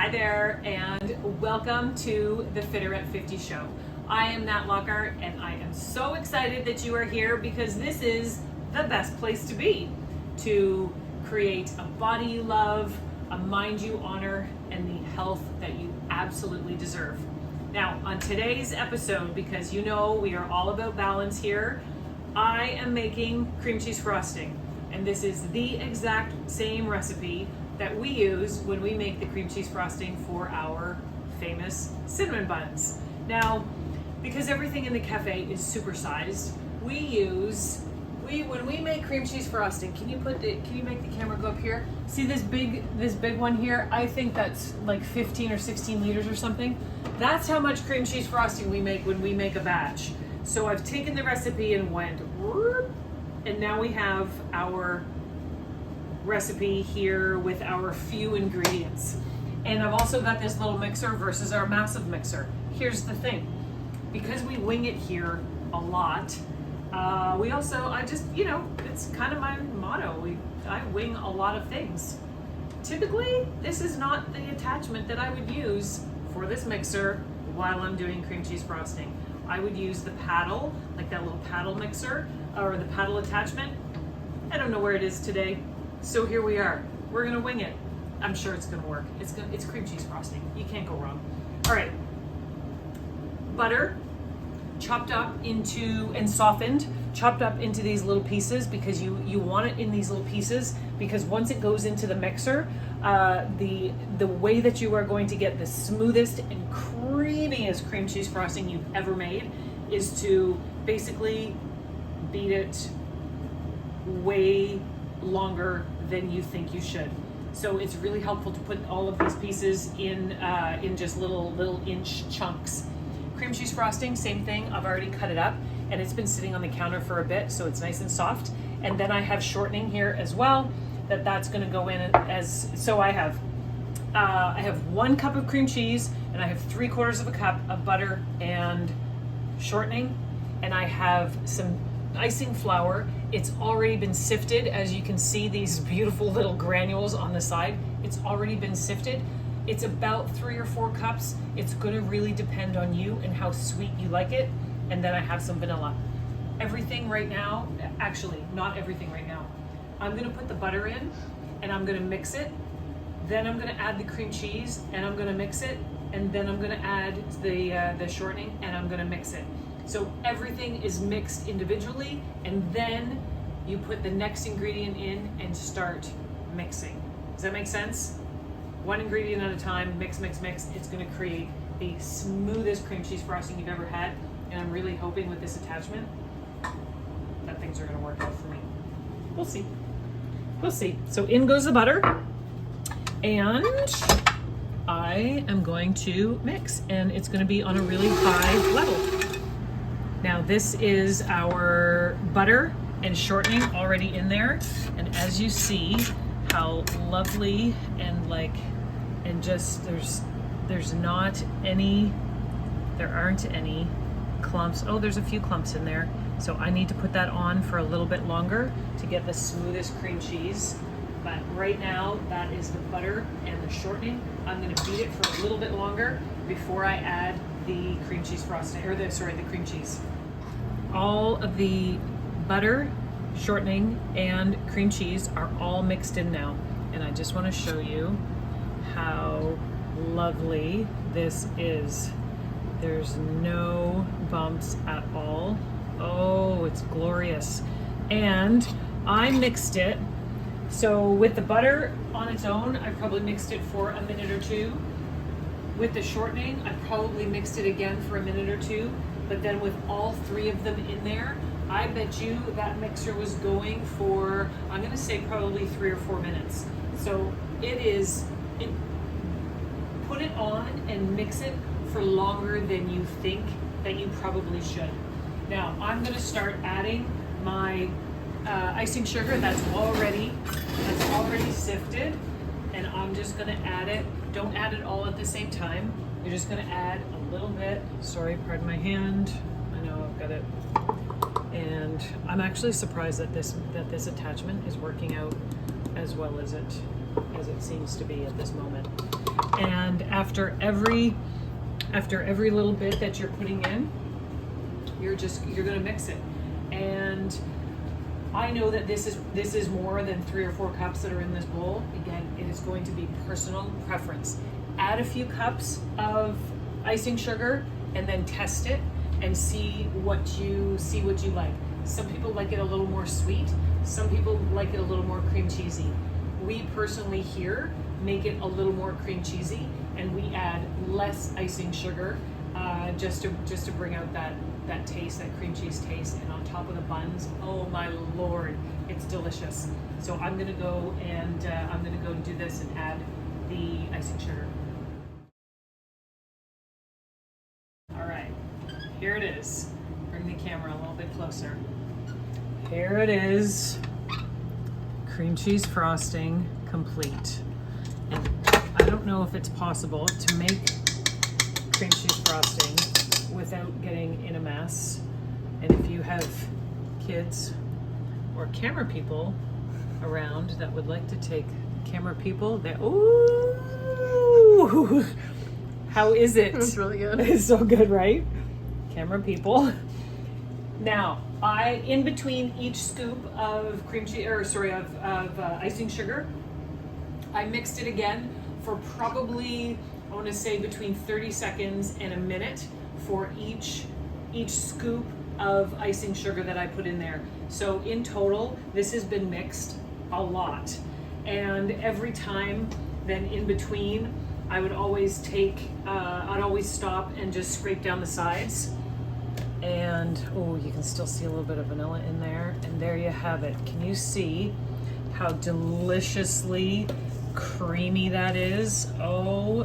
Hi there, and welcome to the Fitter at 50 show. I am Nat Lockhart, and I am so excited that you are here because this is the best place to be to create a body you love, a mind you honor, and the health that you absolutely deserve. Now, on today's episode, because you know we are all about balance here, I am making cream cheese frosting, and this is the exact same recipe that we use when we make the cream cheese frosting for our famous cinnamon buns. Now, because everything in the cafe is supersized, when we make cream cheese frosting, can you make the camera go up here? See this big one here? I think that's like 15 or 16 liters or something. That's how much cream cheese frosting we make when we make a batch. So I've taken the recipe and went, and now we have our recipe here with our few ingredients. And I've also got this little mixer versus our massive mixer. Here's the thing, because we wing it here a lot, it's kind of my motto. I wing a lot of things. Typically, this is not the attachment that I would use for this mixer while I'm doing cream cheese frosting. I would use the paddle, like that little paddle mixer, or the paddle attachment. I don't know where it is today. So here we are. We're gonna wing it. I'm sure it's gonna work. It's cream cheese frosting. You can't go wrong. All right. Butter, chopped up into and softened, chopped up into these little pieces because you want it in these little pieces because once it goes into the mixer, the way that you are going to get the smoothest and creamiest cream cheese frosting you've ever made is to basically beat it way longer than you think you should. So it's really helpful to put all of these pieces in just little inch chunks. Cream cheese frosting, same thing. I've already cut it up and it's been sitting on the counter for a bit, so it's nice and soft. And then I have shortening here as well. That's going to go in as so. I have 1 cup of cream cheese and I have 3/4 of a cup of butter and shortening, and I have some icing flour. It's already been sifted. As you can see, these beautiful little granules on the side, it's already been sifted. It's about 3 or 4 cups. It's gonna really depend on you and how sweet you like it. And then I have some vanilla. Everything right now, actually not everything right now. I'm gonna put the butter in and I'm gonna mix it. Then I'm gonna add the cream cheese and I'm gonna mix it. And then I'm gonna add the shortening and I'm gonna mix it. So everything is mixed individually, and then you put the next ingredient in and start mixing. Does that make sense? 1 ingredient at a time, mix, mix, mix. It's gonna create the smoothest cream cheese frosting you've ever had, and I'm really hoping with this attachment that things are gonna work out for me. We'll see. We'll see. So in goes the butter, and I am going to mix, and it's gonna be on a really high level. Now this is our butter and shortening already in there, and as you see how lovely and just there aren't any clumps. Oh, there's a few clumps in there, so I need to put that on for a little bit longer to get the smoothest cream cheese. But right now that is the butter and the shortening. I'm going to beat it for a little bit longer before I add the cream cheese frosting, or the cream cheese. All of the butter, shortening, and cream cheese are all mixed in now. And I just want to show you how lovely this is. There's no bumps at all. Oh, it's glorious. And I mixed it. So with the butter on its own, I probably mixed it for a minute or 2. With the shortening, I probably mixed it again for a minute or 2. But then with all 3 of them in there, I bet you that mixer was going for, I'm gonna say probably 3 or 4 minutes. So put it on and mix it for longer than you think that you probably should. Now I'm gonna start adding my icing sugar that's already sifted, and I'm just gonna add it. Don't add it all at the same time. You're just gonna add a little bit. Sorry, pardon my hand. I know I've got it. And I'm actually surprised that this attachment is working out as well as it as it seems to be at this moment. And after every little bit that you're putting in, you're gonna mix it. And I know that this is more than 3 or 4 cups that are in this bowl. Again, it is going to be personal preference. Add a few cups of icing sugar and then test it and see what you like. Some people like it a little more sweet. Some people like it a little more cream cheesy. We personally here make it a little more cream cheesy, and we add less icing sugar just to bring out that taste, that cream cheese taste. And on top of the buns, oh my Lord, it's delicious. So I'm gonna go and do this and add the icing sugar. All right, here it is. Bring the camera a little bit closer. Here it is. Cream cheese frosting complete. And I don't know if it's possible to make cream cheese frosting without getting in a mess. And if you have kids or camera people around that would like to take camera people, that ooh, how is it? It's really good. It's so good, right? Camera people. Now, in between each scoop of icing sugar, I mixed it again for probably, I want to say, between 30 seconds and a minute for each scoop of icing sugar that I put in there. So in total, this has been mixed a lot. And every time then in between, I would always I'd always stop and just scrape down the sides. And oh, you can still see a little bit of vanilla in there. And there you have it. Can you see how deliciously creamy that is? Oh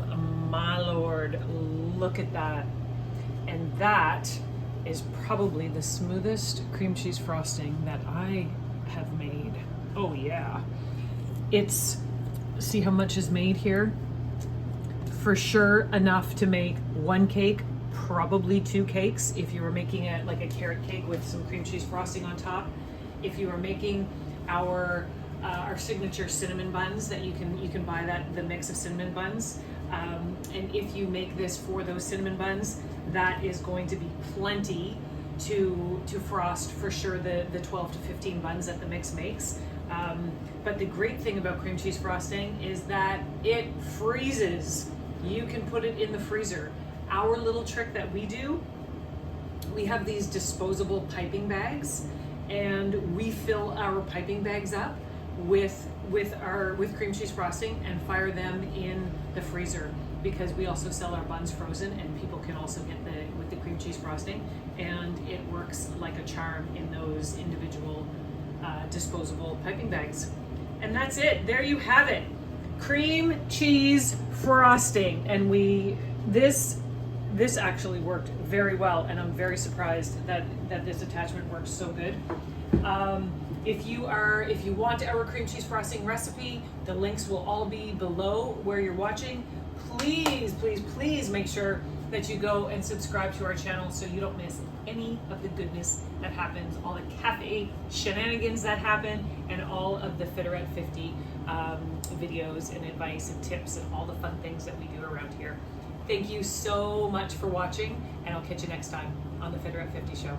my Lord, look at that. And that is probably the smoothest cream cheese frosting that I have made. Oh yeah. See how much is made here? For sure enough to make 1 cake, probably 2 cakes if you were making it like a carrot cake with some cream cheese frosting on top. If you are making our signature cinnamon buns, that you can buy the mix of cinnamon buns, and if you make this for those cinnamon buns, that is going to be plenty to frost for sure the 12 to 15 buns that the mix makes. But the great thing about cream cheese frosting is that it freezes. You can put it in the freezer. Our little trick that we do, we have these disposable piping bags, and we fill our piping bags up with cream cheese frosting and fire them in the freezer, because we also sell our buns frozen, and people can also get with the cream cheese frosting, and it works like a charm in those individual disposable piping bags. And that's it. There you have it. Cream cheese frosting. And this actually worked very well, and I'm very surprised that this attachment works so good. If you want our cream cheese frosting recipe, the links will all be below where you're watching. Please, please, please make sure that you go and subscribe to our channel so you don't miss any of the goodness that happens, all the cafe shenanigans that happen, and all of the Fitter at 50 videos and advice and tips and all the fun things that we do around here. Thank you so much for watching, and I'll catch you next time on the Fitter at 50 show.